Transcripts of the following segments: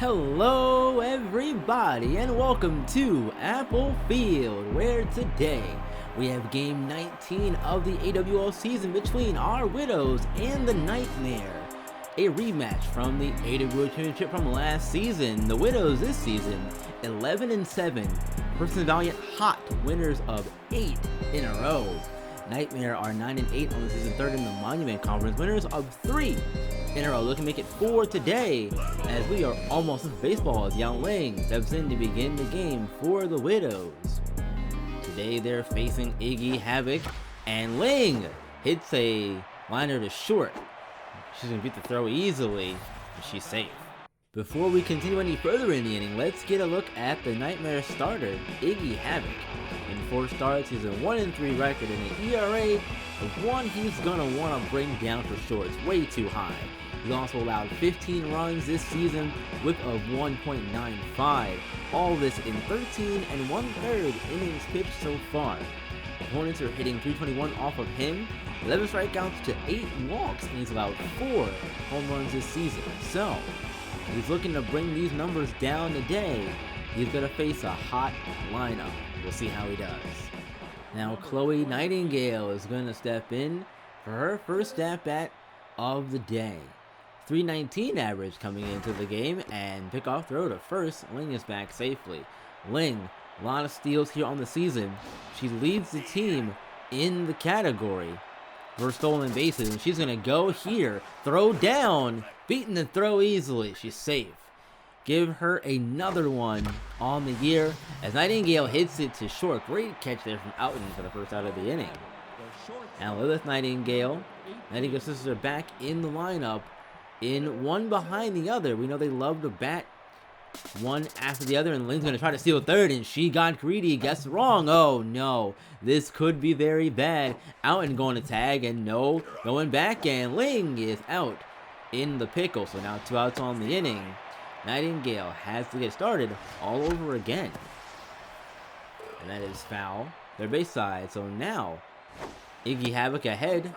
Hello everybody and welcome to Apple Field, where today we have game 19 of the AWL season between our Widows and the Nightmare. A rematch from the AWL Championship from last season. The Widows this season 11-7, Person Valiant hot winners of 8 in a row. Nightmare are 9-8 on the season, third in the Monument Conference, winners of 3 in a row. Looking to make it 4 today, as we are almost with baseball as Yang Ling steps in to begin the game for the Widows. Today they're facing Iggy Havoc, and Ling hits a liner to short. She's going to beat the throw easily, and she's safe. Before we continue any further in the inning, let's get a look at the Nightmare starter, Iggy Havoc. In 4 starts, he's a 1-3 record and an ERA of 1 he's going to want to bring down for sure. It's way too high. He's also allowed 15 runs this season, whip of 1.95. All this in 13 1/3 innings pitched so far. Opponents are hitting 321 off of him, 11 strikeouts to 8 walks, and he's allowed 4 home runs this season. So, he's looking to bring these numbers down today. He's going to face a hot lineup. We'll see how he does. Now, Chloe Nightingale is going to step in for her first at-bat of the day. 319 average coming into the game, and pickoff throw to first. Ling is back safely. Ling, a lot of steals here on the season. She leads the team in the category for stolen bases, and she's going to go here, throw down, beating the throw easily. She's safe. Give her another one on the year as Nightingale hits it to short. Great catch there from Outen for the first out of the inning. Now Lilith Nightingale's sisters are back in the lineup, in one behind the other. We know they love to bat one after the other, and Ling's going to try to steal third, and she got greedy. Guess wrong. Oh no, this could be very bad. Outen going to tag, and no, going back, and Ling is out in the pickle. So now 2 outs on the inning. Nightingale has to get started all over again. And that is foul. They're base side. So now Iggy Havoc ahead.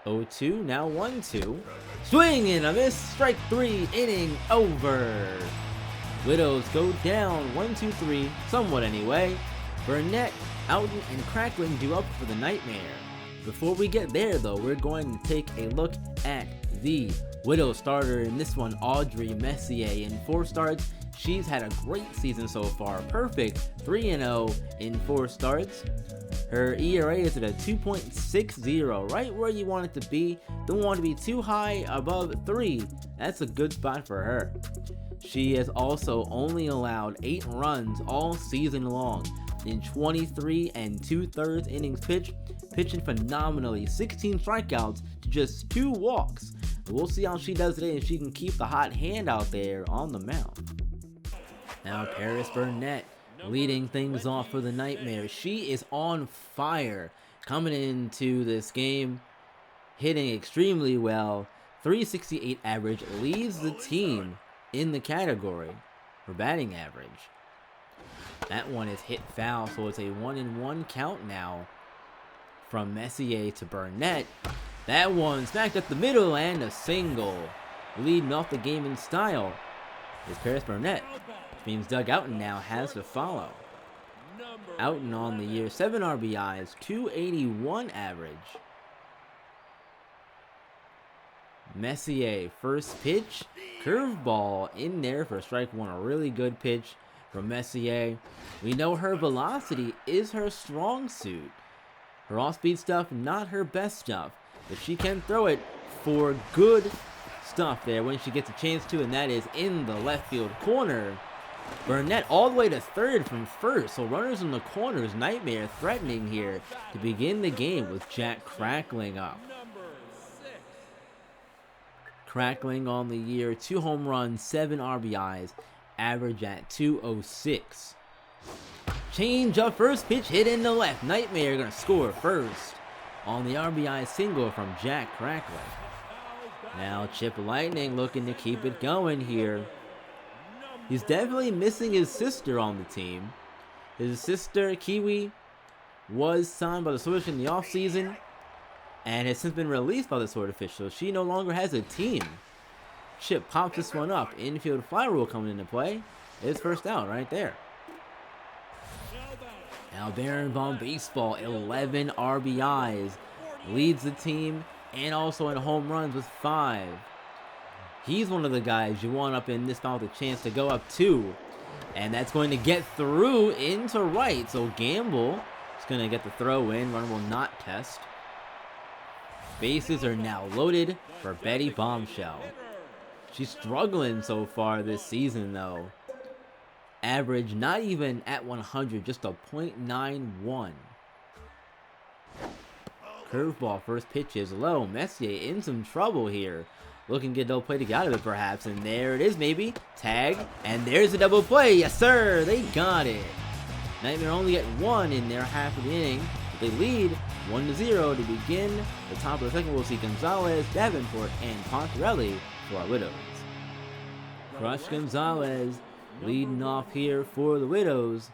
0-2, now 1-2. Swing and a miss. Strike 3, inning over. Widows go down 1-2-3, somewhat anyway. Burnett, Outen, and Crackling do up for the Nightmare. Before we get there though, we're going to take a look at the Widow starter in this one, Audrey Messier. In 4 starts, she's had a great season so far. Perfect 3-0 in 4 starts. Her ERA is at a 2.60, right where you want it to be. Don't want to be too high above 3. That's a good spot for her. She has also only allowed 8 runs all season long in 23 2/3 innings pitched, pitching phenomenally. 16 strikeouts to just 2 walks. We'll see how she does today, if she can keep the hot hand out there on the mound. Now Paris Burnett leading things off for the Nightmare. She is on fire coming into this game, hitting extremely well. 368 average, leads the team in the category for batting average. That one is hit foul, so it's a 1-1 count now from Messier to Burnett. That one smacked up the middle and a single. Leading off the game in style is Paris Burnett, which means Doug Outen now has to follow. Outen on the year, 7 RBIs, 281 average. Messier, first pitch, curveball in there for strike 1. A really good pitch from Messier. We know her velocity is her strong suit. Her off-speed stuff, not her best stuff. But she can throw it for good stuff there when she gets a chance to, and that is in the left field corner. Burnett all the way to third from first, so runners in the corners. Nightmare threatening here to begin the game with Jack Crackling up. Crackling on the year, 2 home runs, 7 RBIs, average at 206. Change up, first pitch hit in the left. Nightmare gonna score first on the RBI single from Jack Crackling. Now Chip Lightning looking to keep it going here. He's definitely missing his sister on the team. His sister, Kiwi, was signed by the Swedish in the offseason and has since been released by the Sword officials. She no longer has a team. Chip pops this one up. Infield fly rule coming into play. It's first out right there. Now Baron von Baseball, 11 RBIs. Leads the team and also in home runs with 5. He's one of the guys you want up in this spot with a chance to go up 2. And that's going to get through into right. So Gamble is going to get the throw in. Runner will not test. Bases are now loaded for Betty Bombshell. She's struggling so far this season though. Average not even at 100, just a .91. Curveball, first pitch is low. Messier in some trouble here. Looking good double play to get out of it perhaps. And there it is maybe. Tag. And there's a double play. Yes sir. They got it. Nightmare only get 1 in their half of the inning. But they lead 1-0 to begin. The top of the second we'll see Gonzalez, Davenport, and Pontarelli for our Widows. Crush Gonzalez leading off here for the Widows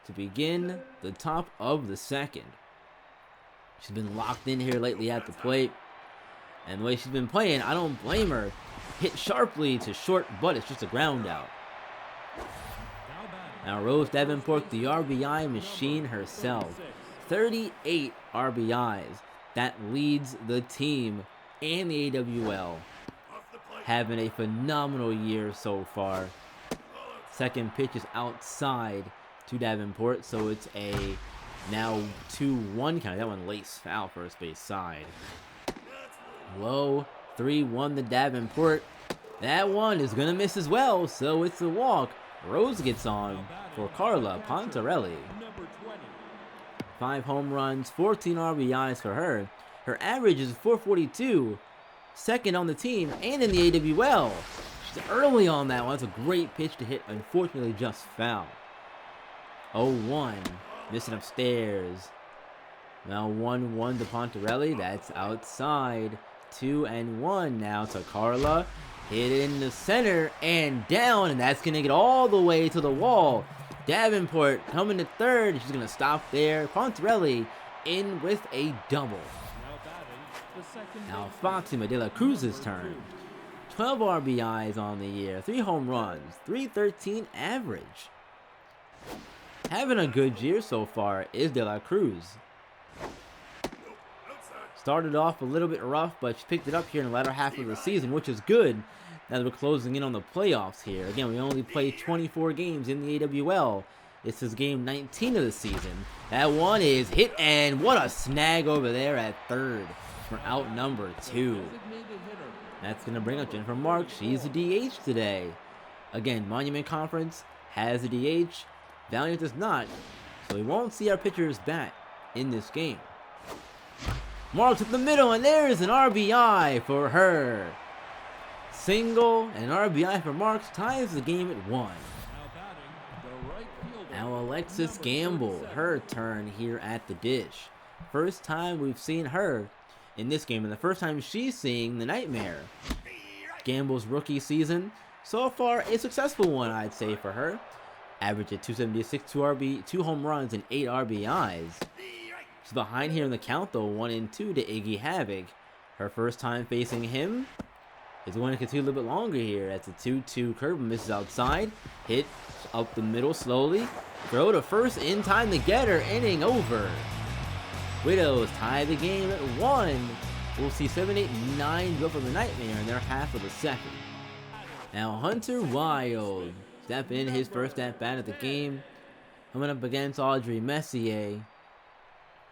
to begin the top of the second. She's been locked in here lately at the plate. And the way she's been playing, I don't blame her. Hit sharply to short, but it's just a ground out. Now Rose Davenport, the RBI machine herself. 38 RBIs. That leads the team and the AWL. Having a phenomenal year so far. Second pitch is outside to Davenport, so it's a now 2-1 count. That one lace foul first base side. Low 3-1 to Davenport. That one is going to miss as well, so it's a walk. Rose gets on for Carla Pontarelli. 5 home runs, 14 RBIs for her. Her average is .442, second on the team and in the AWL. She's early on that one. That's a great pitch to hit, unfortunately just foul. 0-1, missing upstairs. Now 1-1 to Pontarelli, that's outside. 2-1 now to Carla. Hit in the center and down, and that's going to get all the way to the wall. Davenport coming to third. She's going to stop there. Pontarelli in with a double. Now Fatima de la Cruz's turn. 12 RBIs on the year. 3 home runs. .313 average. Having a good year so far is de la Cruz. Started off a little bit rough, but she picked it up here in the latter half of the season, which is good now that we're closing in on the playoffs here. Again, we only played 24 games in the AWL. This is game 19 of the season. That one is hit, and what a snag over there at third for out number 2. That's going to bring up Jennifer Marks. She's a DH today. Again, Monument Conference has a DH. Valiant does not, so we won't see our pitchers bat in this game. Marks at the middle, and there's an RBI for her. Single and RBI for Marks ties the game at 1. Now Alexis Gamble, her turn here at the dish. First time we've seen her in this game, and the first time she's seeing the Nightmare. Gamble's rookie season, so far a successful one, I'd say, for her. Average at .276, 2 home runs, and 8 RBIs. She's behind here in the count though, 1-2 to Iggy Havoc. Her first time facing him is going to continue a little bit longer here. That's a 2-2 curve, misses outside. Hit up the middle slowly. Throw to first in time to get her. Inning over. Widows tie the game at 1. We'll see 7, 8, 9 go for the Nightmare in their half of the second. Now Hunter Wild step in his first at bat of the game. Coming up against Audrey Messier.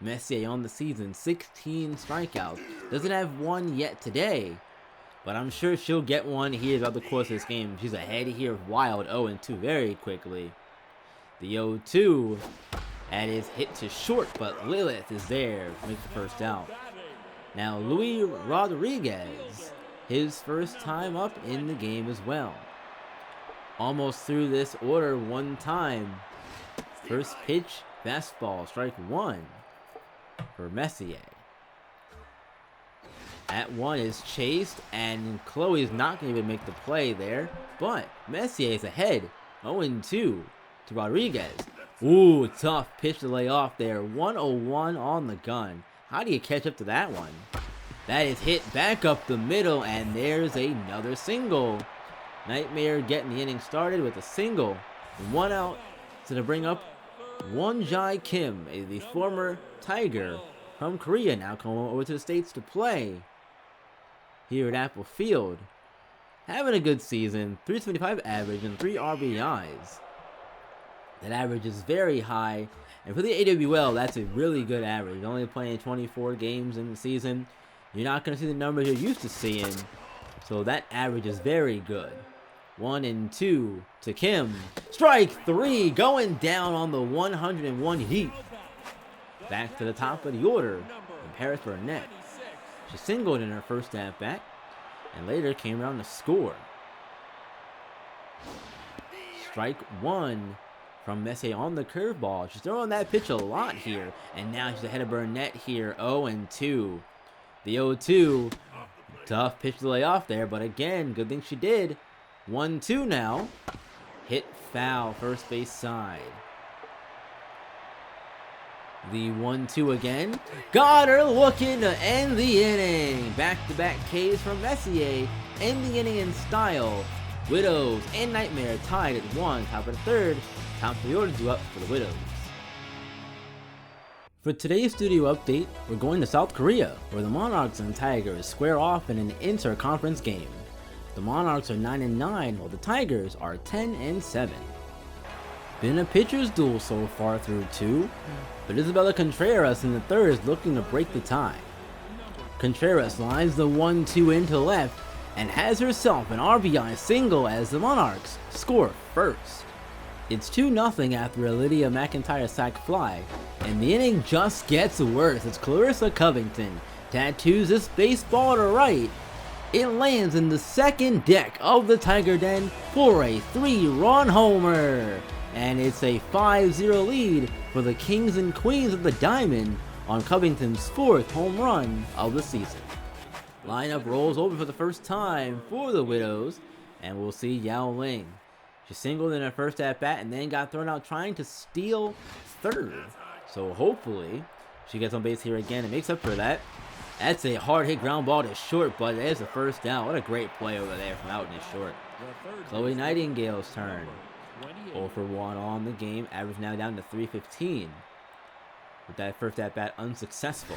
Messier on the season, 16 strikeouts. Doesn't have one yet today, but I'm sure she'll get one here throughout the course of this game. She's ahead here of Wild, 0-2 very quickly. The 0-2, that is hit to short, but Lilith is there to make the first out. Now Luis Rodriguez, his first time up in the game as well. Almost through this order one time. First pitch, fastball, strike 1. For Messier. That one is chased, and Chloe's not going to even make the play there, but Messier is ahead, 0-2 to Rodriguez. Ooh, tough pitch to lay off there. 101 on the gun. How do you catch up to that one? That is hit back up the middle, and there's another single. Nightmare getting the inning started with a single. 1 out to bring up Won-Jae Kim, the former Tiger from Korea, now coming over to the States to play here at Apple Field. Having a good season, 375 average and 3 RBIs. That average is very high, and for the AWL, that's a really good average. Only playing 24 games in the season, you're not going to see the numbers you're used to seeing, so that average is very good. 1 and 2 to Kim. Strike 3, going down on the 101 heat. Back to the top of the order in Paris Burnett. She singled in her first at bat, and later came around to score. Strike 1 from Messier on the curveball. She's throwing that pitch a lot here, and now she's ahead of Burnett here, 0 and 2. The 0-2, tough pitch to lay off there, but again, good thing she did. 1-2 now. Hit foul, first base side. The 1-2 again. Got her looking to end the inning. Back-to-back Ks from Messier. End the inning in style. Widows and Nightmare tied at 1. Top of the third. Top of the order due up for the Widows. For today's studio update, we're going to South Korea, where the Monarchs and Tigers square off in an inter-conference game. The Monarchs are 9-9, while the Tigers are 10-7. Been a pitcher's duel so far through 2, but Isabella Contreras in the third is looking to break the tie. Contreras lines the 1-2 into left and has herself an RBI single as the Monarchs score first. It's 2-0 after a Lydia McIntyre sac fly, and the inning just gets worse as Clarissa Covington tattoos this baseball to right. It lands in the second deck of the Tiger Den for a 3-run homer. And it's a 5-0 lead for the Kings and Queens of the Diamond on Covington's 4th home run of the season. Lineup rolls over for the first time for the Widows, and we'll see Yao Ling. She singled in her first at-bat and then got thrown out trying to steal third. So hopefully she gets on base here again and makes up for that. That's a hard hit ground ball to short, but there's the first down. What a great play over there from out in his short. Chloe Nightingale's turn. 0 for 1 on the game, average now down to 315. With that first at bat unsuccessful.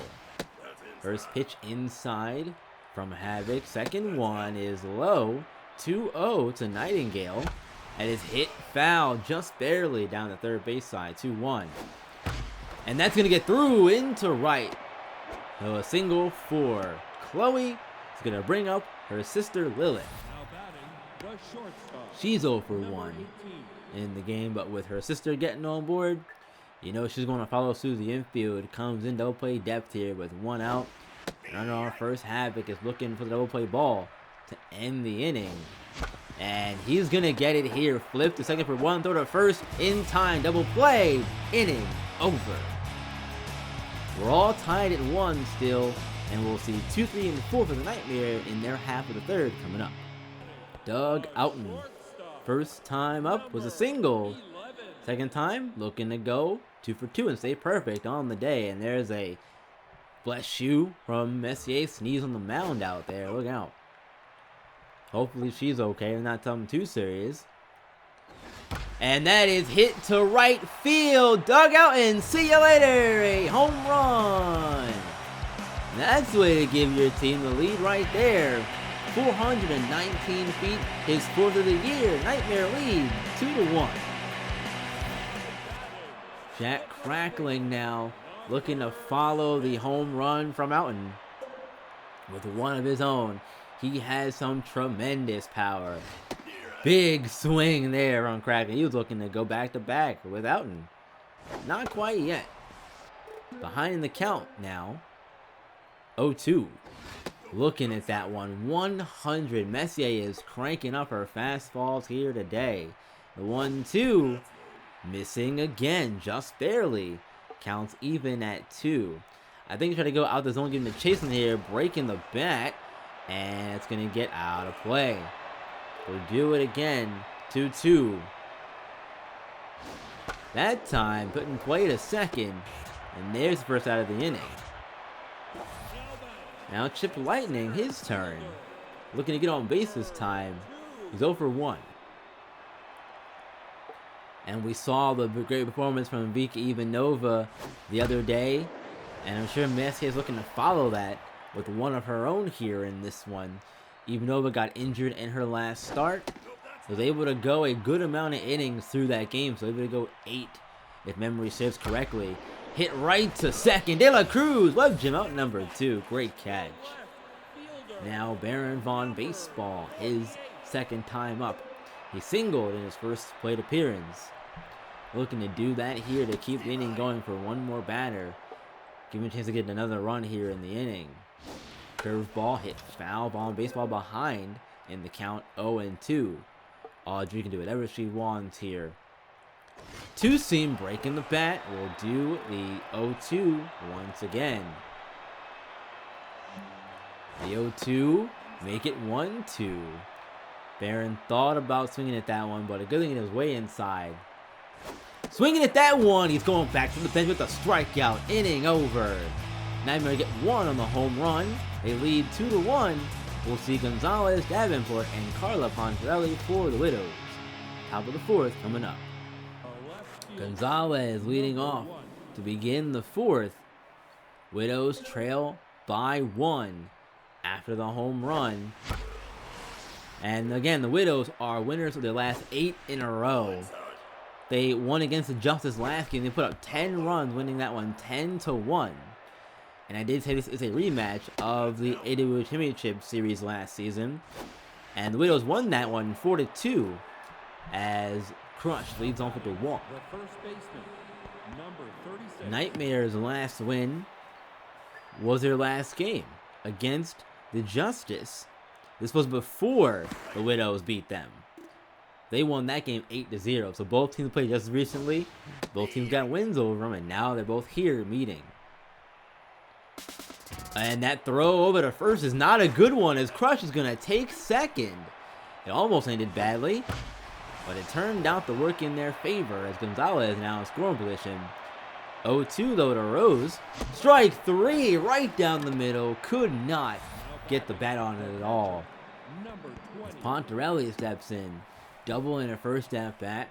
First pitch inside from Havoc. Second one is low. 2-0 to Nightingale. And is hit foul just barely down the third base side. 2-1. And that's going to get through into right. So a single for Chloe is going to bring up her sister Lilith. She's 0 for 1 in the game, but with her sister getting on board, you know she's going to follow suit. The infield comes in double play depth here with 1 out. Runner on first. Havoc is looking for the double play ball to end the inning. And he's going to get it here. Flip to second for 1, throw to first in time. Double play. Inning over. We're all tied at 1 still, and we'll see 2, 3, and 4 for the Nightmare in their half of the third coming up. Doug Outen. First time up was a single. Second time, looking to go 2 for 2 and stay perfect on the day. And there's a bless you from Messier. Sneeze on the mound out there. Look out. Hopefully she's okay and not something too serious. And that is hit to right field. Dugout and see you later. A home run. That's the way to give your team the lead right there. 419 feet, his 4th of the year. Nightmare lead, 2-1. Jack Crackling now looking to follow the home run from Outen with one of his own. He has some tremendous power. Big swing there on Crackling. He was looking to go back-to-back with Outen. Not quite yet. Behind the count now. 0-2. Looking at that one. 100. Messier is cranking up her fastballs here today. The 1-2. Missing again. Just barely. Counts even at 2. I think he's trying to go out the zone, getting the chase in here. Breaking the bat. And it's going to get out of play. We'll do it again. 2-2. That time, putting play to second. And there's the first out of the inning. Now Chip Lightning, his turn. Looking to get on base this time. He's 0 for 1. And we saw the great performance from Vika Ivanova the other day. And I'm sure Messier is looking to follow that with one of her own here in this one. Ivanova got injured in her last start. Was able to go a good amount of innings through that game. So able to go 8, if memory serves correctly. Hit right to second. De La Cruz, web gem out number 2. Great catch. Now Baron Von Baseball, his second time up. He singled in his first plate appearance. Looking to do that here to keep the inning going for one more batter. Give him a chance to get another run here in the inning. Curveball hit foul. Von Baseball behind in the count 0-2. Audrey can do whatever she wants here. Two-seam breaking the bat will do the 0-2 once again. The 0-2, make it 1-2. Barron thought about swinging at that one, but a good thing it was way inside. Swinging at that one, he's going back to the bench with a strikeout. Inning over. Nightmare get 1 on the home run. They lead 2-1. We'll see Gonzalez, Davenport, and Carla Pontarelli for the Widows. Top of the 4th coming up. Gonzalez leading off to begin the 4th. Widows trail by 1 after the home run. And again, the Widows are winners of their last 8 in a row. They won against the Justice last game. They put up 10 runs, winning that one 10-1. And I did say this is a rematch of the AWL Championship series last season. And the Widows won that one 4-2 as Crush leads off with a walk. Nightmare's last win was their last game against the Justice. This was before the Widows beat them. They won that game 8-0. So both teams played just recently. Both teams got wins over them, and now they're both here meeting. And that throw over to first is not a good one, as Crush is going to take second. It almost ended badly, but it turned out to work in their favor as Gonzalez is now in scoring position. 0-2 though to Rose. Strike 3 right down the middle. Could not get the bat on it at all. As Pontarelli steps in. Double in her first at bat.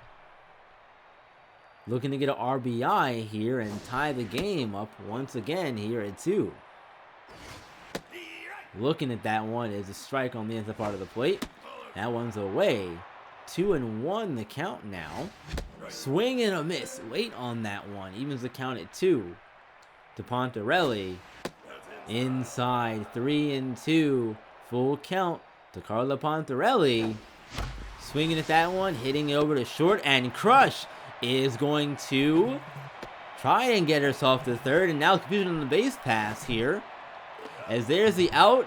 Looking to get an RBI here and tie the game up once again here at 2. Looking at that one is a strike on the inside part of the plate. That one's away. 2-1 the count now. Swing and a miss. Late on that one. Evens the count at 2. To Pontarelli. Inside 3-2. Full count to Carla Pontarelli. Swinging at that one. Hitting it over to short. And Crush is going to try and get herself to third. And now confusion on the base pass here. As there's the out.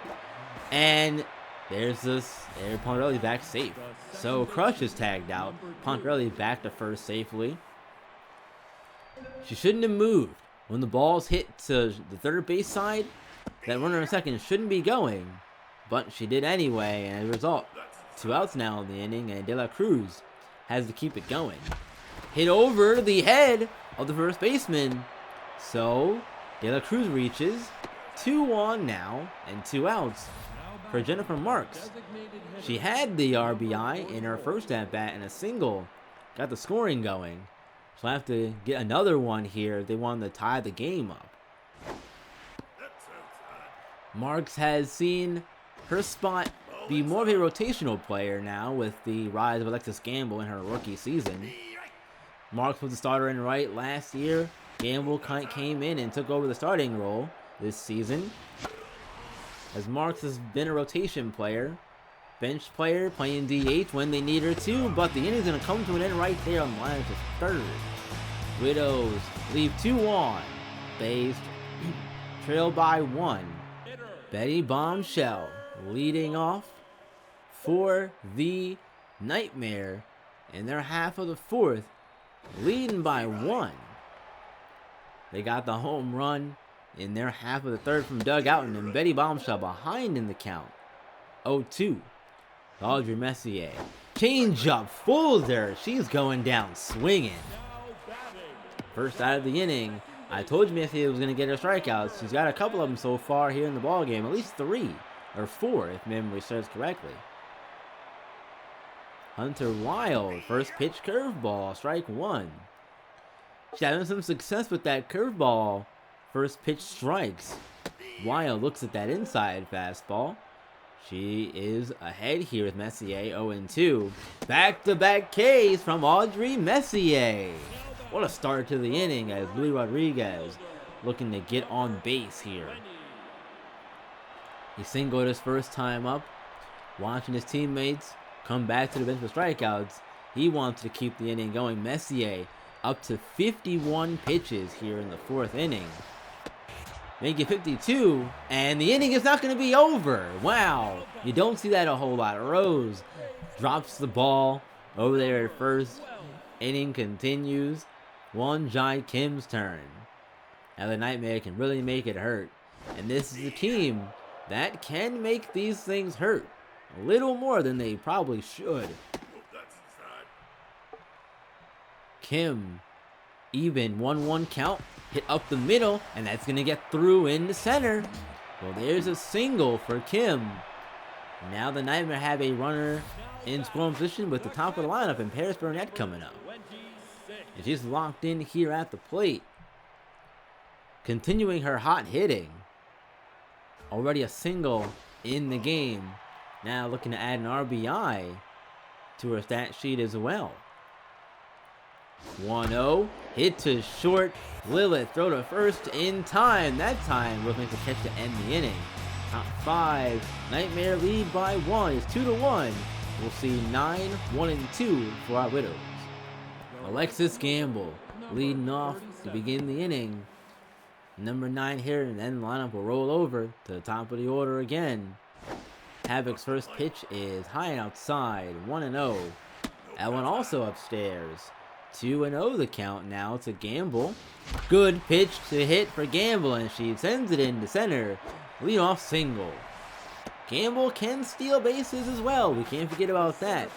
And there's this. There, Pontarelli back safe. So Crush is tagged out. Pontarelli back to first safely. She shouldn't have moved. When the ball's hit to the third base side, that runner in second shouldn't be going. But she did anyway, and as a result, 2 outs now in the inning, and De La Cruz has to keep it going. Hit over the head of the first baseman. So De La Cruz reaches 2 on now, and 2 outs for Jennifer Marks. She had the RBI in her first at-bat and a single. Got the scoring going. She'll have to get another one here if they want to tie the game up. Marks has seen her spot be more of a rotational player now with the rise of Alexis Gamble in her rookie season. Marks was the starter in right last year. Gamble came in and took over the starting role this season. As Marks has been a rotation player, bench player, playing DH when they need her to, but the inning's going to come to an end right there on the line to third. Widows leave 2 on. Base trail by 1. Betty Bombshell leading off for the Nightmare in their half of the 4th, leading by 1. They got the home run in their half of the 3rd from Doug Outen, and Betty Bombshell behind in the count. 0-2. Audrey Messier. Change up, fools her. She's going down swinging. First out of the inning I told you Messier was going to get her strikeouts. She's got a couple of them so far here in the ball game, at least 3 or 4 if memory serves correctly. Hunter Wild, first pitch curveball, strike 1. She's having some success with that curveball. First pitch strikes. Wild looks at that inside fastball. She is ahead here with Messier, 0-2. Back-to-back Ks from Audrey Messier. What a start to the inning as Luis Rodriguez looking to get on base here. He singled his first time up, watching his teammates come back to the bench for strikeouts. He wants to keep the inning going. Messier up to 51 pitches here in the 4th inning. Make it 52, and the inning is not going to be over. Wow, you don't see that a whole lot. Rose drops the ball over there at first. Inning continues. Won Jai Kim's turn. Now the Nightmare can really make it hurt. And this is a team that can make these things hurt. A little more than they probably should. Kim, even 1-1 count. Hit up the middle, and that's going to get through into center. Well, there's a single for Kim. Now the Nightmare have a runner in scoring position with the top of the lineup and Paris Burnett coming up. And she's locked in here at the plate. Continuing her hot hitting. Already a single in the game. Now looking to add an RBI to her stat sheet as well. 1-0, hit to short. Lilith throw to first in time. That time was meant to catch to end the inning. Top 5, Nightmare lead by 1. It's 2-1. We'll see 9-1-2 for our Widows. Alexis Gamble leading off to begin the inning. Number 9 here, and then the lineup will roll over to the top of the order again. Havoc's first pitch is high and outside, 1-0. That one also upstairs. 2-0 the count now to Gamble. Good pitch to hit for Gamble, and she sends it into center. Leadoff single. Gamble can steal bases as well. We can't forget about that.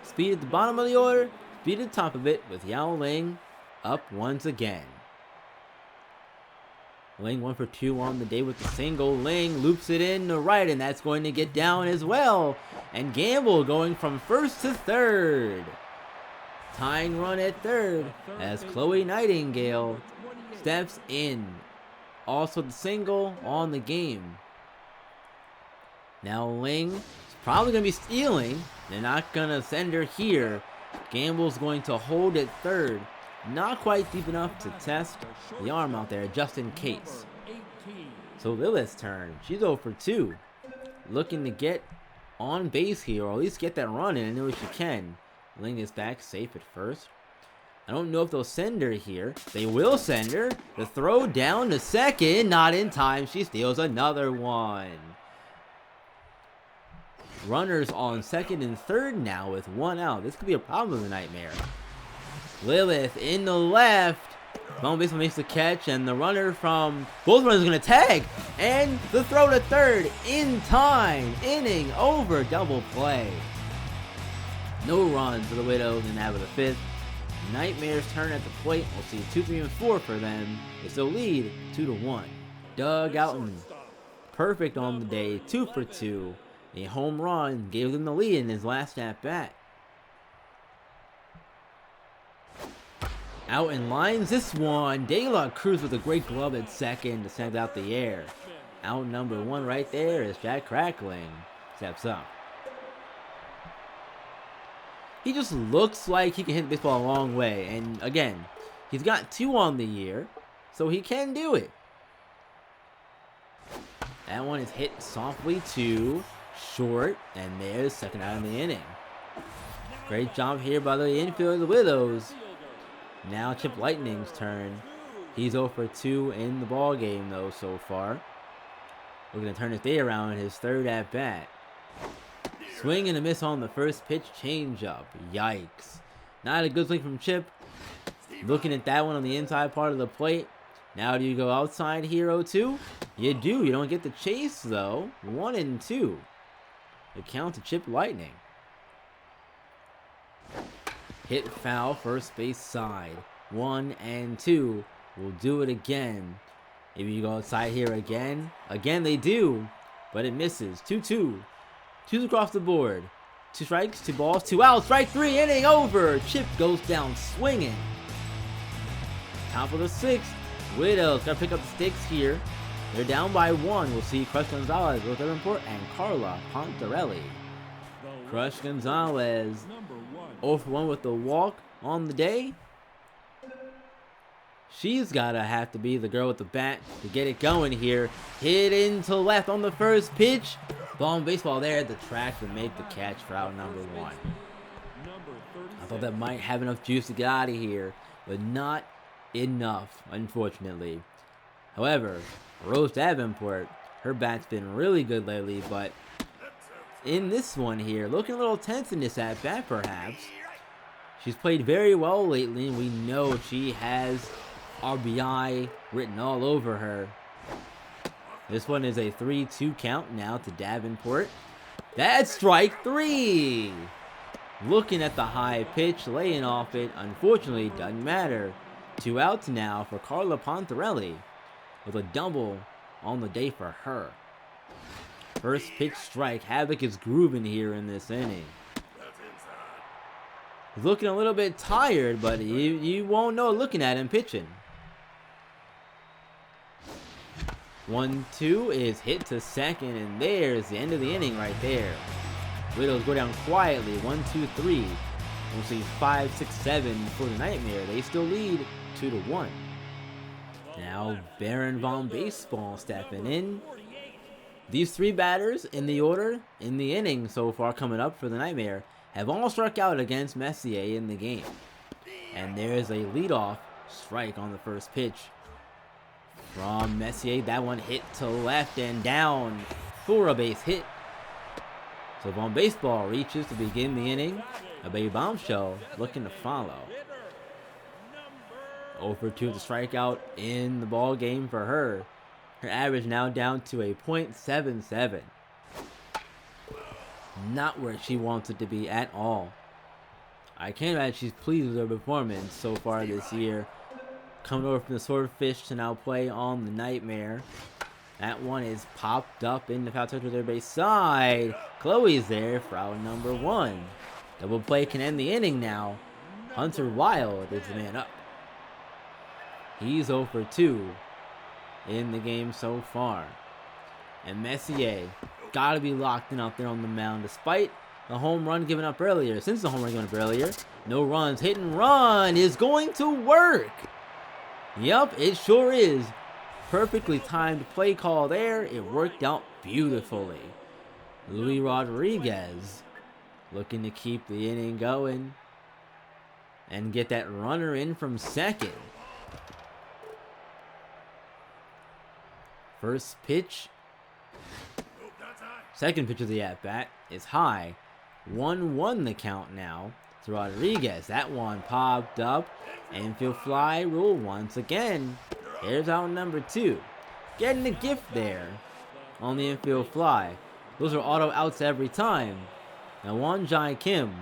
Speed at the bottom of the order, speed at the top of it with Yao Ling up once again. Ling 1 for 2 on the day with the single. Ling loops it in to right, and that's going to get down as well. And Gamble going from first to third. Tying run at third as Chloe Nightingale steps in. Also the single on the game. Now Ling is probably going to be stealing. They're not going to send her here. Gamble's going to hold at third. Not quite deep enough to test the arm out there just in case. So Lilith's turn. She's 0 for 2. Looking to get on base here, or at least get that run in. I know she can. Ling is back safe at first. I don't know if they'll send her here. They will send her. The throw down to second. Not in time. She steals another one. Runners on second and third now with 1 out. This could be a problem with the Nightmare. Lilith in the left. Home baseman makes the catch, and the runner from both runners is going to tag. And the throw to third in time. Inning over, double play. No runs for the Widows in that of the 5th. Nightmare's turn at the plate. We'll see 2, 3, and 4 for them. They still lead 2-1. Doug Oughton, perfect on the day, 2 for 2. A home run gave them the lead in his last at bat. Oughton lines this one. De La Cruz with a great glove at second to send out the air. Out number 1 right there is Jack Crackling steps up. He just looks like he can hit the baseball a long way. And again, he's got 2 on the year, so he can do it. That one is hit softly to short, and there's second out of the inning. Great job here by the infield of the Widows. Now Chip Lightning's turn. He's 0 for 2 in the ball game though so far. We're going to turn his day around in his 3rd at bat. Swing and a miss on the first pitch, changeup. Yikes. Not a good swing from Chip. Looking at that one on the inside part of the plate. Now do you go outside here, 0-2? You do. You don't get the chase though. 1-2. The count to Chip Lightning. Hit foul, first base side. 1-2. will do it again. If you go outside here again they do, but it misses. 2-2. 2 across the board. 2 strikes, 2 balls, 2 outs. Strike 3, inning over. Chip goes down swinging. Top of the 6th. Widows gotta pick up the stakes here. They're down by 1. We'll see Crush Gonzalez with Davenport and Carla Pontarelli. Crush Gonzalez 0 for 1 with the walk on the day. She's gotta have to be the girl with the bat to get it going here. Hit into left on the first pitch. Ball and baseball there at the track to make the catch for out number 1. I thought that might have enough juice to get out of here, but not enough, unfortunately. However, Rose Davenport, her bat's been really good lately, but in this one here, looking a little tense in this at bat perhaps. She's played very well lately, and we know she has RBI written all over her. This one is a 3-2 count now to Davenport. That's strike 3. Looking at the high pitch, laying off it. Unfortunately, doesn't matter. 2 outs now for Carla Pontarelli with a double on the day for her. First pitch strike. Havoc is grooving here in this inning. He's looking a little bit tired, but you won't know looking at him pitching. 1-2 is hit to second, and there's the end of the inning right there. Widows go down quietly. 1-2-3. We'll see 5, 6, 7 for the Nightmare. They still lead 2-1. Now Baron Von Baseball stepping in. These 3 batters in the order in the inning so far coming up for the Nightmare have all struck out against Messier in the game. And there's a leadoff strike on the first pitch from Messier. That one hit to left and down for a base hit. So Von Baseball reaches to begin the inning. A Baby Bombshell looking to follow. 0 for 2 to strikeout in the ball game for her. Her average now down to a .77. Not where she wants it to be at all. I can't imagine she's pleased with her performance so far this year. Coming over from the Swordfish to now play on the Nightmare. That one is popped up in the foul territory to their base side. Chloe's there for out number 1. Double play can end the inning now. Hunter Wild is the man up. He's 0 for 2 in the game so far. And Messier gotta be locked in out there on the mound despite the home run given up earlier. Since the home run given up earlier, no runs. Hit and run is going to work. Yup, it sure is. Perfectly timed play call there. It worked out beautifully. Luis Rodriguez looking to keep the inning going and get that runner in from second. First pitch. Second pitch of the at-bat is high. 1-1 the count now to Rodriguez. That one popped up. Infield fly rule once again. Here's out number 2. Getting a gift there on the infield fly. Those are auto outs every time. Now Won Jai Kim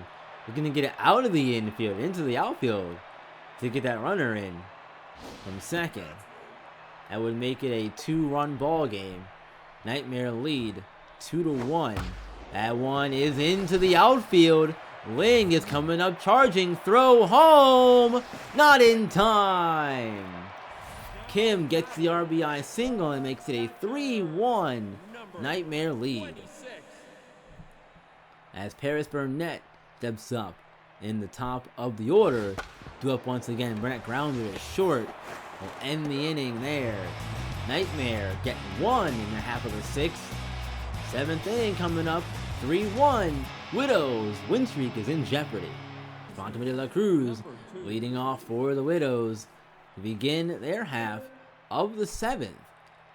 is going to get it out of the infield into the outfield to get that runner in from second. That would make it a 2-run ball game. Nightmare lead 2-1. That one is into the outfield. Ling is coming up charging. Throw home. Not in time. Kim gets the RBI single and makes it a 3-1 Nightmare lead. As Paris Burnett steps up in the top of the order. Due up once again. Burnett grounded it short. Will end the inning there. Nightmare get 1 in the half of the 6th. 7th inning coming up. 3-1. Widows win streak is in jeopardy. Fontaine de la Cruz leading off for the Widows to begin their half of the 7th.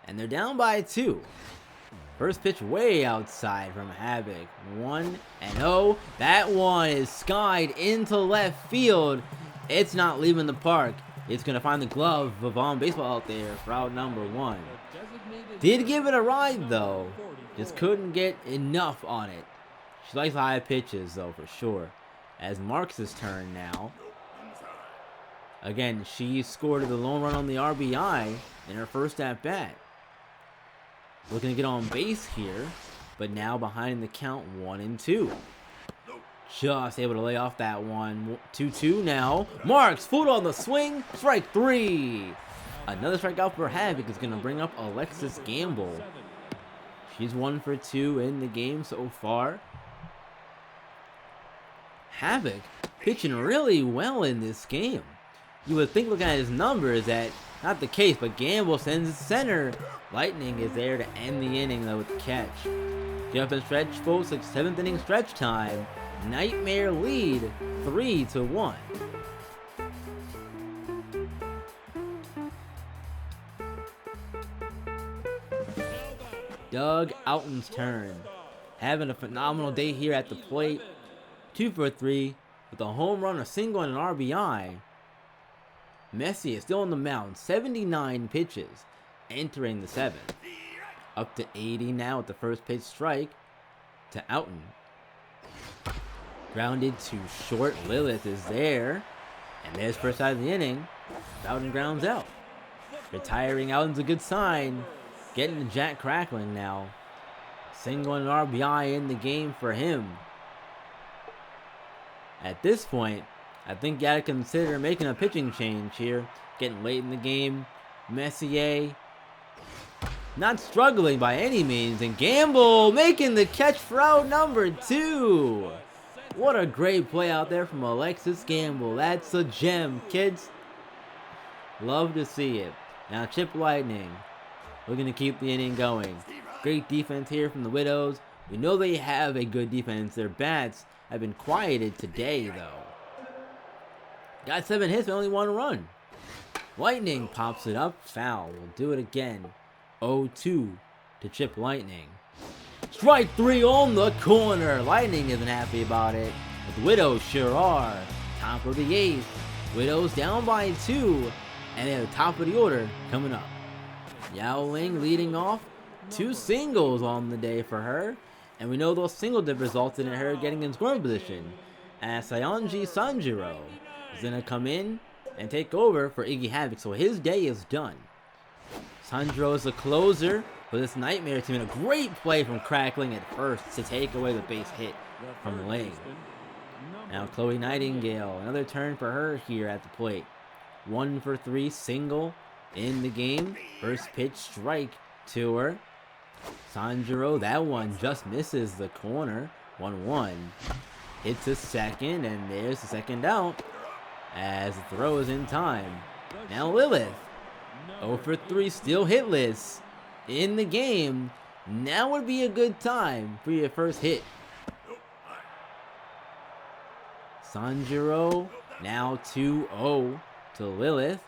And they're down by 2. First pitch way outside from Havoc. 1-0. That one is skied into left field. It's not leaving the park. It's going to find the glove of Von Baseball out there for out number 1. Did give it a ride though. Just couldn't get enough on it. She likes high pitches though for sure. As Marks' turn now. Again, she scored the lone run on the RBI in her first at bat. Looking to get on base here, but now behind the count 1-2. Just able to lay off that one. 2-2 now. Marks, foot on the swing. Strike 3. Another strikeout for Havoc is going to bring up Alexis Gamble. She's 1 for 2 in the game so far. Havoc pitching really well in this game. You would think, looking at his numbers, that not the case, but Gamble sends it center. Lightning is there to end the inning though with the catch. Get up and stretch, folks. Like 7th inning stretch time. Nightmare lead 3-1. Doug Outen's turn. Having a phenomenal day here at the plate. 2 for 3 with a home run, a single, and an RBI. Messier is still on the mound. 79 pitches entering the 7th. Up to 80 now with the first pitch strike to Outen. Grounded to short. Lilith is there. And there's first out of the inning. Outen grounds out. Retiring Outen's a good sign. Getting the Jack crackling now. Single and RBI in the game for him. At this point, I think you gotta consider making a pitching change here. Getting late in the game. Messier not struggling by any means. And Gamble making the catch for out number 2. What a great play out there from Alexis Gamble. That's a gem, kids. Love to see it. Now Chip Lightning looking to keep the inning going. Great defense here from the Widows. We know they have a good defense. Their bats have been quieted today, though. Got 7 hits, but only 1 run. Lightning pops it up. Foul. We'll do it again. 0-2 to Chip Lightning. Strike 3 on the corner. Lightning isn't happy about it, but the Widows sure are. Top of the 8th. Widows down by 2. And at the top of the order coming up. Yao Ling leading off. 2 singles on the day for her. And we know those singles that resulted in her getting in scoring position. As Sayonji Sanjiro is going to come in and take over for Iggy Havoc. So his day is done. Sanjiro is the closer for this Nightmare team. And a great play from Crackling at first to take away the base hit from Ling. Now Chloe Nightingale. Another turn for her here at the plate. 1 for 3 single in the game. First pitch strike to her. Sanjiro, that one just misses the corner. 1-1. Hits a second, and there's the second out as the throw is in time. Now Lilith, 0 for 3, still hitless in the game. Now would be a good time for your first hit. Sanjiro, now 2-0 to Lilith.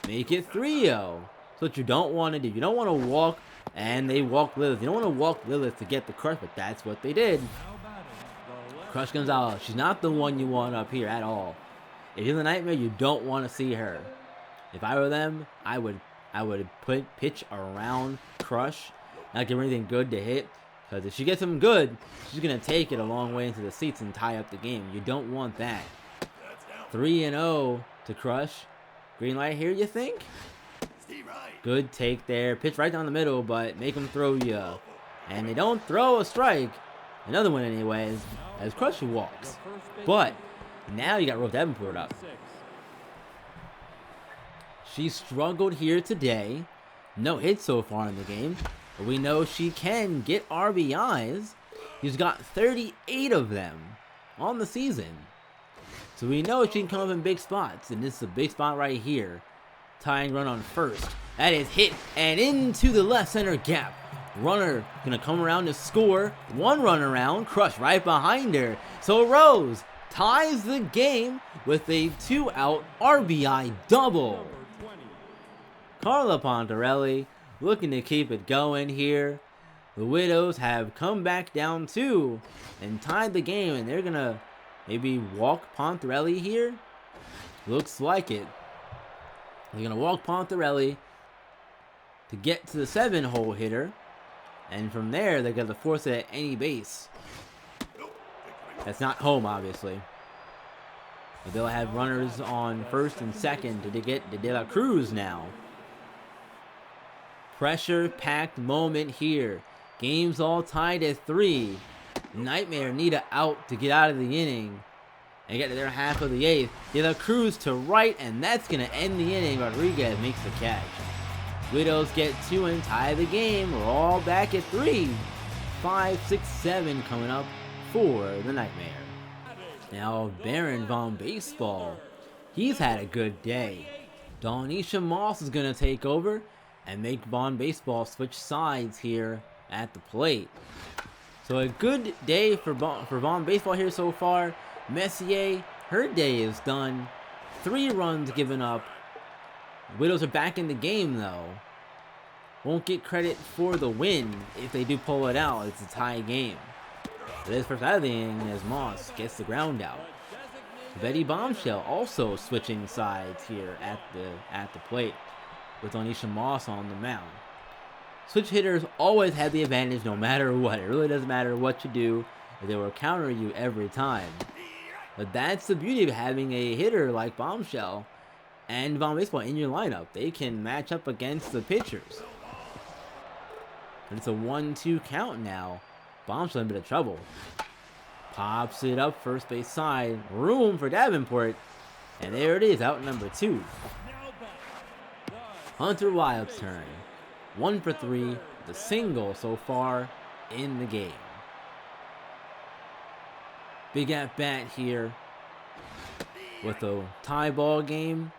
Make it 3-0. That's what you don't want to do. You don't want to walk, and they walk Lilith. You don't want to walk Lilith to get the crush, but that's what they did. Crush comes out. She's not the one you want up here at all. If you're the Nightmare, you don't want to see her. If I were them, I would pitch around Crush, not give her anything good to hit, because if she gets them good, she's gonna take it a long way into the seats and tie up the game. You don't want that. 3-0 to Crush. Green light here, you think? Good take there. Pitch right down the middle, but make them throw you. And they don't throw a strike. Another one anyways, as Crush walks. But now you got Rose Davenport up. She struggled here today. No hits so far in the game. But we know she can get RBIs. She's got 38 of them on the season. So we know she can come up in big spots. And this is a big spot right here. Tying run on first. That is hit and into the left center gap. Runner gonna come around to score. 1 run around. Crush right behind her. So Rose ties the game with a 2-out RBI double. Carla Pontarelli looking to keep it going here. The Widows have come back down 2 and tied the game, and they're gonna maybe walk Pontarelli here. Looks like it. They're gonna walk Pontarelli to get to the 7-hole hitter, and from there they're gonna force it at any base. That's not home, obviously. They'll have runners on first and second to get De La Cruz now. Pressure-packed moment here. Game's all tied at 3. Nightmare need an out to get out of the inning and get to their half of the 8th. De La Cruz to right, and that's going to end the inning. Rodriguez makes the catch. Widows get 2 and tie the game. We're all back at 3. 5, 6, 7 coming up for the Nightmare. Now Baron Von Baseball. He's had a good day. Donisha Moss is going to take over and make Von Baseball switch sides here at the plate. So a good day for Von Baseball here so far. Messier, her day is done. 3 runs given up. Widows are back in the game though. Won't get credit for the win if they do pull it out. It's a tie game. It is first out of the inning as Moss gets the ground out. Betty Bombshell also switching sides here at the plate with Donisha Moss on the mound. Switch hitters always have the advantage no matter what. It really doesn't matter what you do. They will counter you every time. But that's the beauty of having a hitter like Bombshell and Von Baseball in your lineup. They can match up against the pitchers. And it's a 1-2 count now. Bombshell in a bit of trouble. Pops it up first base side. Room for Davenport. And there it is, out number 2. Hunter Wild's turn. 1 for 3. The single so far in the game. Big at bat here with a tie ball game.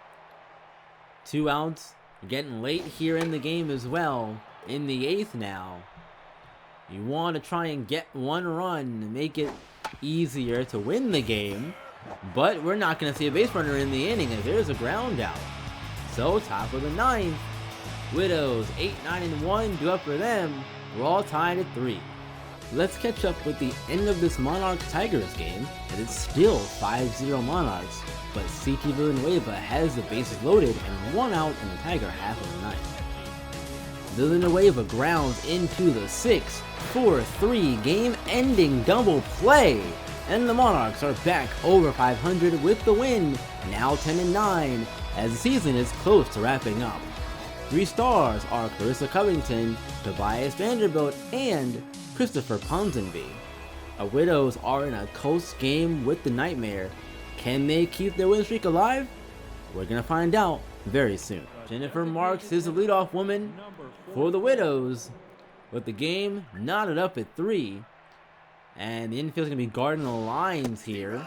2 outs. Getting late here in the game as well. In the 8th now. You want to try and get 1 run to make it easier to win the game. But we're not going to see a base runner in the inning as there's a ground out. So top of the 9th. Widows 8, 9, and 1 do up for them. We're all tied at 3. Let's catch up with the end of this Monarchs-Tigers game, as it's still 5-0 Monarchs, but CT Villanueva has the bases loaded and 1 out in the Tiger half of the 9th. Villanueva grounds into the 6-4-3 game-ending double play, and the Monarchs are back over 500 with the win, now 10-9, as the season is close to wrapping up. 3 stars are Clarissa Covington, Tobias Vanderbilt, and Christopher Ponsonby. Our Widows are in a close game with the Nightmare. Can they keep their win streak alive? We're going to find out very soon. Jennifer Marks is the leadoff woman for the Widows, with the game knotted up at 3. And the infield's going to be guarding the lines here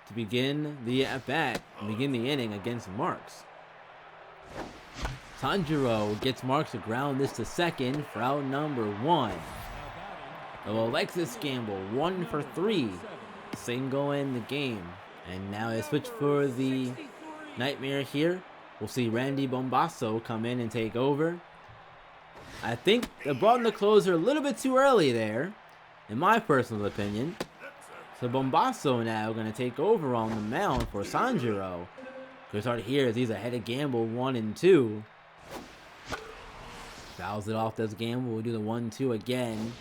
to begin the at-bat, begin the inning against Marks. Tanjiro gets Marks to ground this to second for out number 1. Alexis Gamble 1 for 3, single in the game. And now a switch for the Nightmare here. We'll see Randy Bombasso come in and take over. I think they brought in the closer a little bit too early there, in my personal opinion. So Bombasso now going to take over on the mound for Sanjiro. Good start here as he's ahead of Gamble 1 and 2. Fouls it off, does Gamble. We'll do the 1-2 again.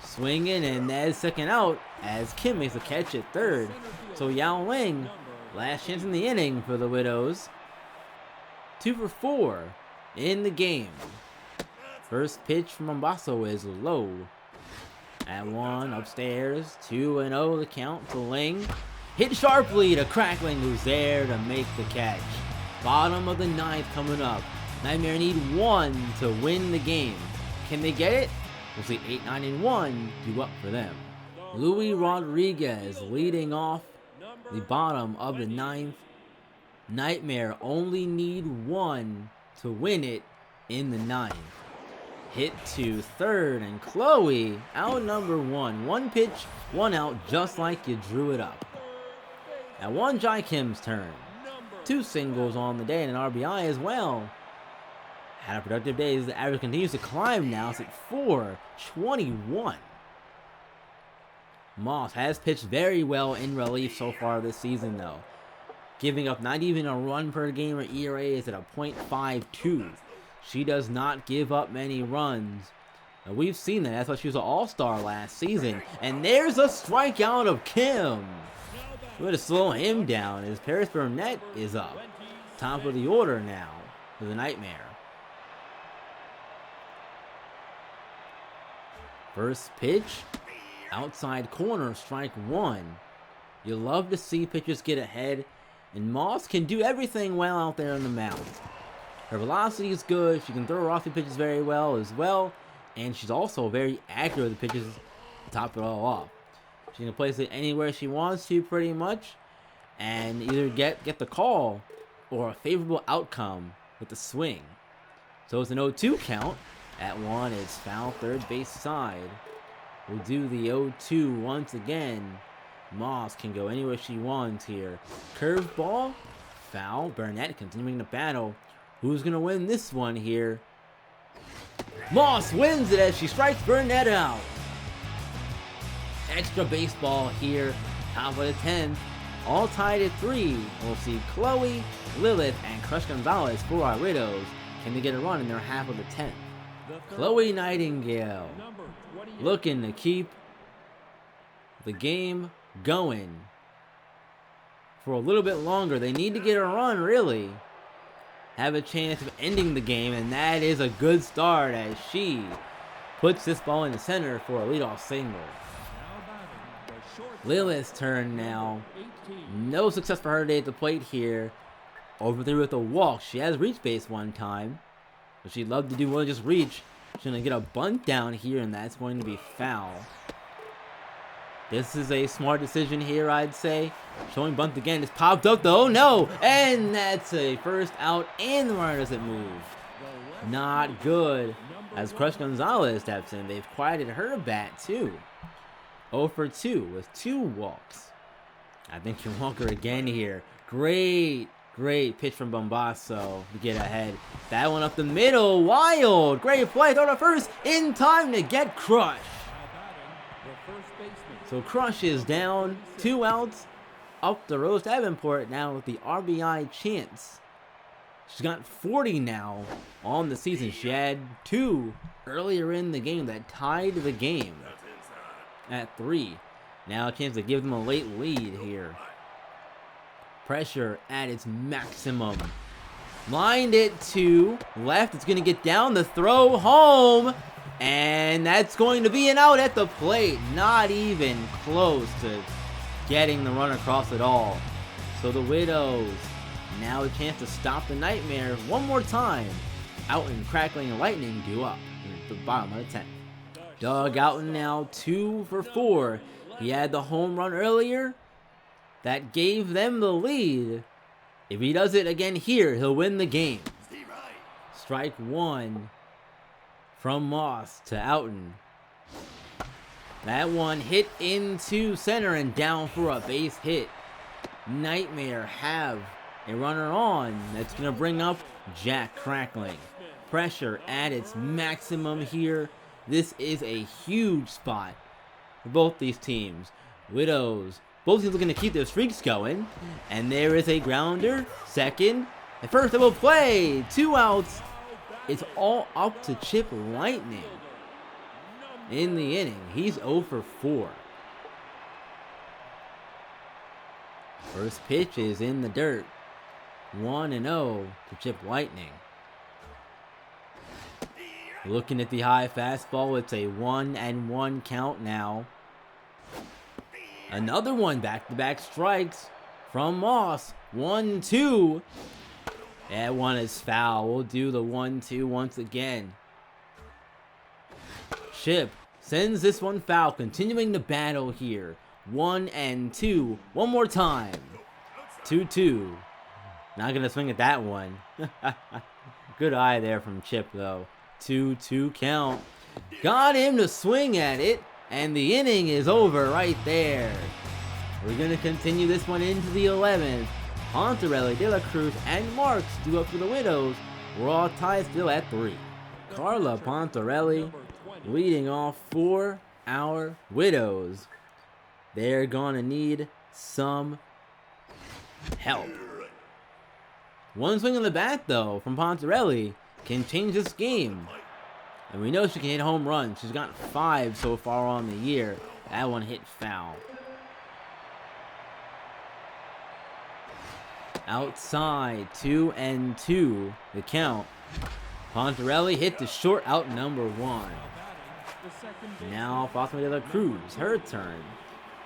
Swinging, and that is second out as Kim makes a catch at third. So Yao Ling, last chance in the inning for the Widows. 2 for 4 in the game. First pitch from Bombasso is low. At 1, upstairs, 2-0 the count to Ling. Hit sharply to Crackling, who's there to make the catch. Bottom of the 9th coming up. Nightmare need 1 to win the game. Can they get it? We'll see 8, 9, and 1 do up for them. Louis Rodriguez leading off the bottom of the 9th. Nightmare only need 1 to win it in the 9th. Hit to third, and Chloe out number 1. 1 pitch, 1 out, just like you drew it up. Now Won Jai Kim's turn. 2 singles on the day and an RBI as well. Had a productive day as the average continues to climb now. It's at 421. Moss has pitched very well in relief so far this season though. Giving up not even a run per game. Her ERA is at a .52. She does not give up many runs. Now, we've seen that. That's why she was an all-star last season. And there's a strikeout of Kim. We're going to slow him down as Paris Burnett is up. Top of the order now for the Nightmare. First pitch, outside corner, strike one. You love to see pitchers get ahead, and Moss can do everything well out there on the mound. Her velocity is good, she can throw her off the pitches very well as well, and she's also very accurate with the pitches to top it all off. She can place it anywhere she wants to pretty much, and either get the call or a favorable outcome with the swing. So it's an 0-2 count. At one is foul, third base side. We'll do the 0-2 once again. Moss can go anywhere she wants here. Curveball, foul. Burnett continuing the battle. Who's going to win this one here? Moss wins it as she strikes Burnett out. Extra baseball here. Top of the 10th. All tied at 3. We'll see Chloe, Lilith, and Crush Gonzalez for our Widows. Can they get a run in their half of the 10th? Chloe Nightingale looking to keep the game going for a little bit longer. They need to get a run, really. Have a chance of ending the game, and that is a good start as she puts this ball in the center for a leadoff single. Lilith's turn now. No success for her today at the plate here. Over through with a walk. She has reached base one time, but she'd love to do more than just reach. She's going to get a bunt down here, and that's going to be foul. This is a smart decision here, I'd say. Showing bunt again. It's popped up, though. No! And that's a first out, and the runner doesn't move. Not good. As Crush Gonzalez steps in, they've quieted her bat, too. 0 for 2 with 2 walks. I think you walk her again here. Great pitch from Bombasso to get ahead. That one up the middle. Wild. Great play. Throw to first in time to get Crush. So Crush is down. 2 outs. Up the Rose Davenport now with the RBI chance. She's got 40 now on the season. She had 2 earlier in the game that tied the game at 3. Now a chance to give them a late lead here. Pressure at its maximum. Lined it to left. It's going to get down the throw home. And that's going to be an out at the plate. Not even close to getting the run across at all. So the Widows now a chance to stop the Nightmare one more time. Out and Crackling and Lightning due up at the bottom of the 10th. Doug Outen now 2 for 4. He had the home run earlier. That gave them the lead. If he does it again here, he'll win the game. Strike 1 from Moss to Outen. That one hit into center and down for a base hit. Nightmare have a runner on. That's going to bring up Jack Crackling. Pressure at its maximum here. This is a huge spot for both these teams. Widows, both teams looking to keep their streaks going. And there is a grounder. Second. And first double play. 2 outs. It's all up to Chip Lightning in the inning. He's 0 for 4. First pitch is in the dirt. 1-0 to Chip Lightning. Looking at the high fastball, it's a 1-1 count now. Another one, back-to-back strikes from Moss. 1-2. That one is foul. We'll do the 1-2 once again. Chip sends this one foul, continuing the battle here. 1-2. One more time. 2-2. Not going to swing at that one. Good eye there from Chip, though. 2-2 count. Got him to swing at it, and the inning is over right there. We're going to continue this one into the 11th. Pontarelli, De La Cruz, and Marks due up for the Widows. We're all tied still at 3. Carla Pontarelli leading off for our Widows. They're going to need some help. One swing on the bat, though, from Pontarelli can change this game. And we know she can hit home runs. She's got 5 so far on the year. That one hit foul. Outside, 2-2, the count. Pontarelli hit the short out number 1. Now Fatima de la Cruz, her turn.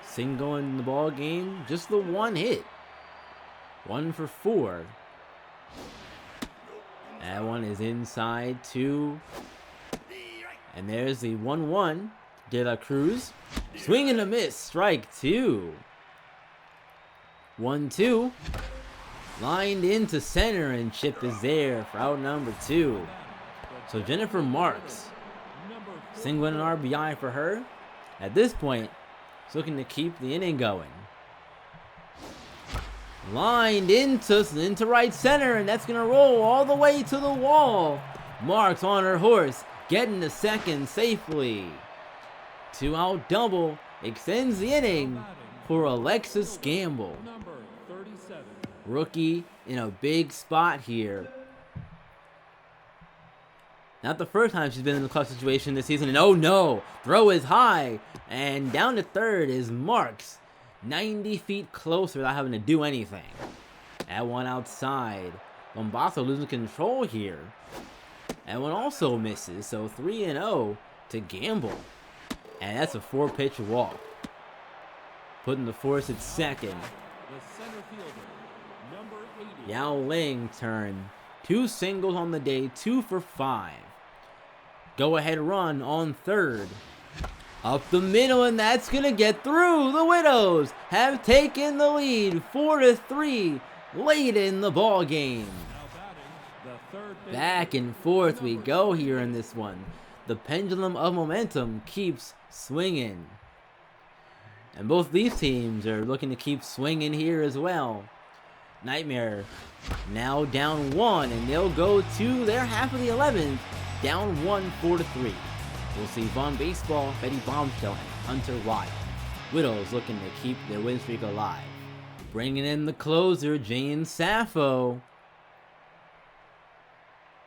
Single in the ball game, just the one hit. 1 for 4. That one is inside 2. And there's the 1-1. De la Cruz, swing and a miss, strike 2. 1-2. Lined into center and chip is there for out number 2. So Jennifer Marks, single and an RBI for her. At this point, she's looking to keep the inning going. Lined into right center, and that's gonna roll all the way to the wall. Marks on her horse, getting to second safely. 2-out double extends the inning for Alexis Gamble. Rookie in a big spot here. Not the first time she's been in a clutch situation this season. And oh no, throw is high. And down to third is Marks. 90 feet closer without having to do anything. That one outside. Bombasso losing control here. That one also misses. So 3-0 to Gamble. And that's a 4-pitch walk. Putting the force at second. Yao Ling turn. 2 singles on the day, 2 for 5. Go ahead run on third. Up the middle, and that's going to get through. The Widows have taken the lead 4-3 late in the ball game. Back and forth we go here in this one. The pendulum of momentum keeps swinging. And both these teams are looking to keep swinging here as well. Nightmare now down 1, and they'll go to their half of the 11th, down 1, 4-3. We'll see Vaughn Baseball, Betty Bombshell, and Hunter Wild. Widows looking to keep their win streak alive. Bringing in the closer, Jane Sappho.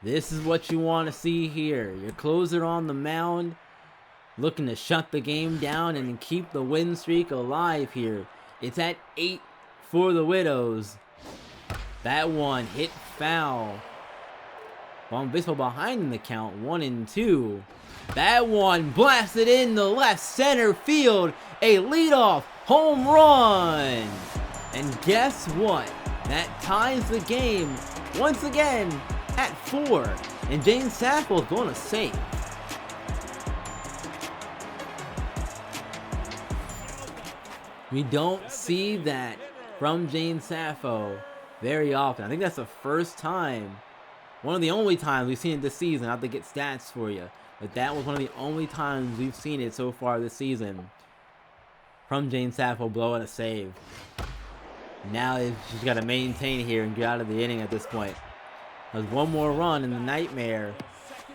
This is what you want to see here. Your closer on the mound, looking to shut the game down and keep the win streak alive here. It's at 8 for the Widows. That one hit foul. Vaughn Baseball behind in the count, 1-2. That one blasted in the left center field. A leadoff home run. And guess what? That ties the game once again at 4. And Jane Sappho is going to save. We don't see that from Jane Sappho very often. I think that's the first time, one of the only times we've seen it this season. I have to get stats for you, but that was one of the only times we've seen it so far this season from Jane Sappho blowing a save. Now she's got to maintain here and get out of the inning at this point. There's one more run and the Nightmare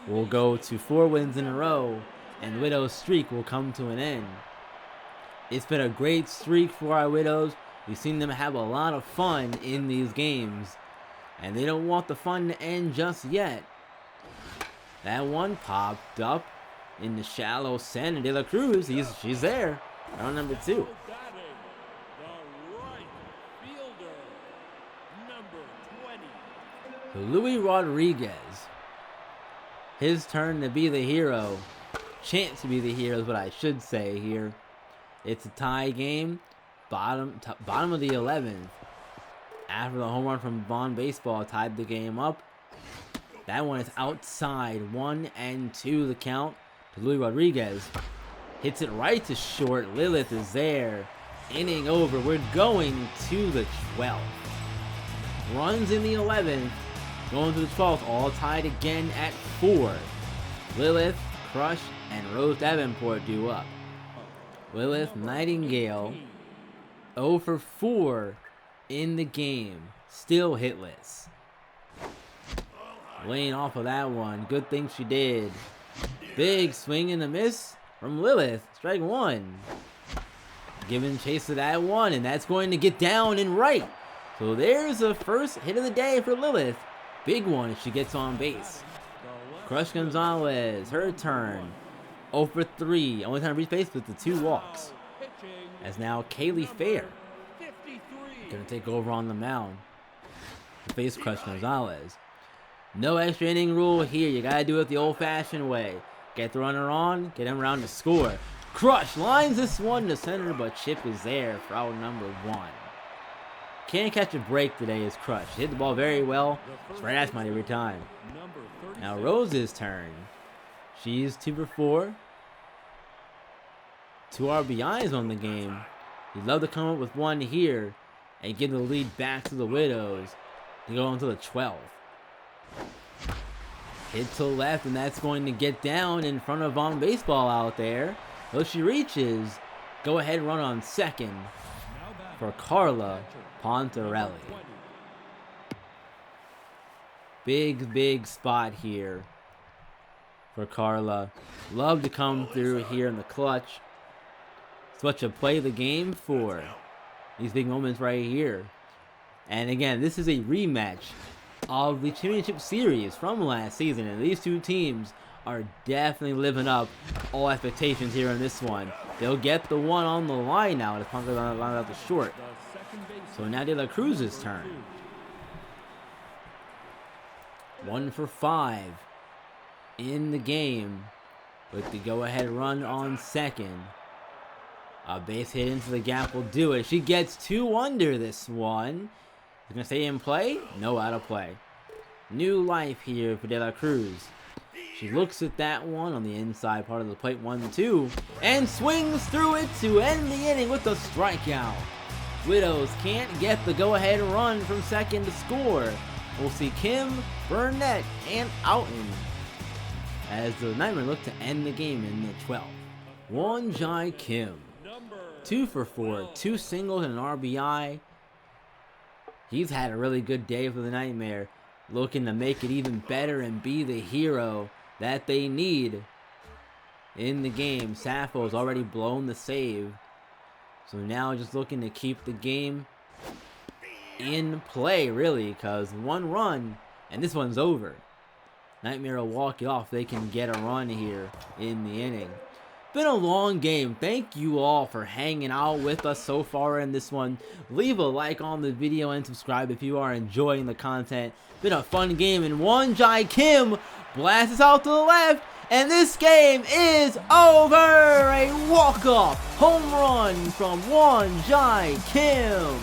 will go to 4 wins in a row, and Widow's streak will come to an end. It's been a great streak for our Widows. We've seen them have a lot of fun in these games, and they don't want the fun to end just yet. That one popped up in the shallow center. De La Cruz, she's there. Round number 2. Louis Rodriguez. His turn to be the hero. Chance to be the hero is what I should say here. It's a tie game. Bottom of the 11th. After the home run from Vaughn Baseball tied the game up. That one is outside. 1-2 the count to Louis Rodriguez. Hits it right to short. Lilith is there. Inning over. We're going to the 12th. Runs in the 11th. Going to the 12th. All tied again at 4. Lilith, Crush, and Rose Davenport due up. Lilith Nightingale 0 for 4 in the game. Still hitless. Laying off of that one. Good thing she did. Big swing and a miss from Lilith. Strike 1. Giving chase to that one, and that's going to get down and right. So there's the first hit of the day for Lilith. Big one if she gets on base. Crush Gonzalez, her turn. 0 for 3. Only time to reach base with the 2 walks. As now Kaylee Fair gonna take over on the mound. to face Crush Gonzalez. No extra inning rule here. You gotta do it the old-fashioned way. Get the runner on, get him around to score. Crush lines this one to center, but Chip is there for out number 1. Can't catch a break today as Crush. Hit the ball very well. It's right at money every time. Now Rose's turn. She's 2 for 4. 2 RBIs on the game. You'd love to come up with one here and give the lead back to the Widows to go on to the 12th. Hit to left, and that's going to get down in front of On Baseball out there. Though she reaches, go ahead run on second for Carla Pontarelli. Big spot here for Carla. Love to come through here in the clutch. It's what you play the game for. These big moments right here. And again, this is a rematch of the championship series from last season, and these two teams are definitely living up all expectations here in this one. They'll get the one on the line now to pump it on the line out the short. So now De La Cruz's turn. 1 for 5 in the game with the go-ahead run on second. A base hit into the gap will do it. She gets 2 under this one. Is gonna stay in play? No, out of play. New life here for De La Cruz. She looks at that one on the inside part of the plate, 1-2, and swings through it to end the inning with a strikeout. Widows can't get the go-ahead run from second to score. We'll see Kim, Burnett, and Outen as the Nightmare look to end the game in the 12th. Wonjai Kim, 2 for 4, 2 singles and an RBI. He's had a really good day for the Nightmare, looking to make it even better and be the hero that they need in the game. Sappho's already blown the save, so now just looking to keep the game in play, really, because 1 run and this one's over. Nightmare will walk it off. They can get a run here in the inning. Been a long game. Thank you all for hanging out with us so far in this one. Leave a like on the video and subscribe if you are enjoying the content. Been a fun game, and Wonjai Kim blasts out to the left, and this game is over. A walk-off home run from Wonjai Kim,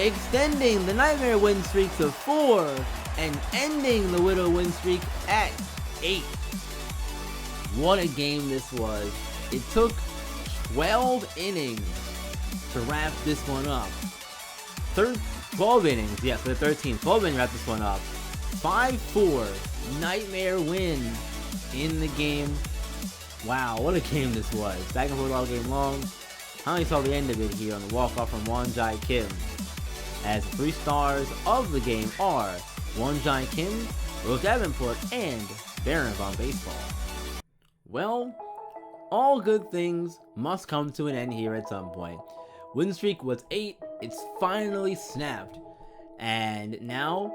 extending the Nightmare win streak to 4 and ending the Widow win streak at 8. What a game this was. It took 12 innings to wrap this one up. 12 innings, yes, for the 13th. 12 innings to wrap this one up. 5-4 Nightmare win in the game. Wow, what a game this was. Back and forth all game long. I only saw the end of it here on the walk-off from Wonjai Kim, as the 3 stars of the game are Wonjai Kim, Rose Davenport, and Baron of On Baseball. Well, all good things must come to an end here at some point. Win streak was 8. It's finally snapped, and now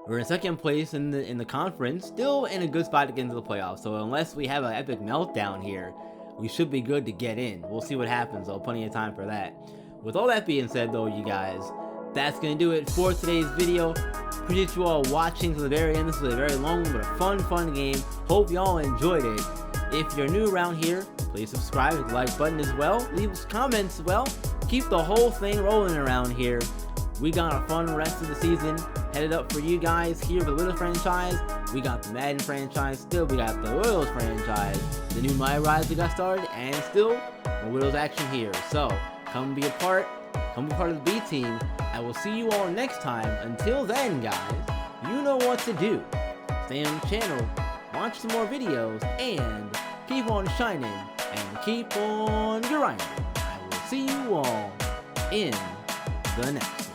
we're in second place in the conference, still in a good spot to get into the playoffs. So unless we have an epic meltdown here, we should be good to get in. We'll see what happens, though. Plenty of time for that. With all that being said, though, you guys, that's gonna do it for today's video. Appreciate you all watching to the very end. This was a very long but a fun game. Hope y'all enjoyed it. If you're new around here, please subscribe, hit the like button as well. Leave us comments as well. Keep the whole thing rolling around here. We got a fun rest of the season headed up for you guys here for the Widows franchise. We got the Madden franchise still. We got the Royals franchise. The new My Rise we got started, and still the Widows action here. So come be a part. Come be part of the B team. I will see you all next time. Until then, guys, you know what to do. Stay on the channel, watch some more videos, and keep on shining and keep on grinding. I will see you all in the next one.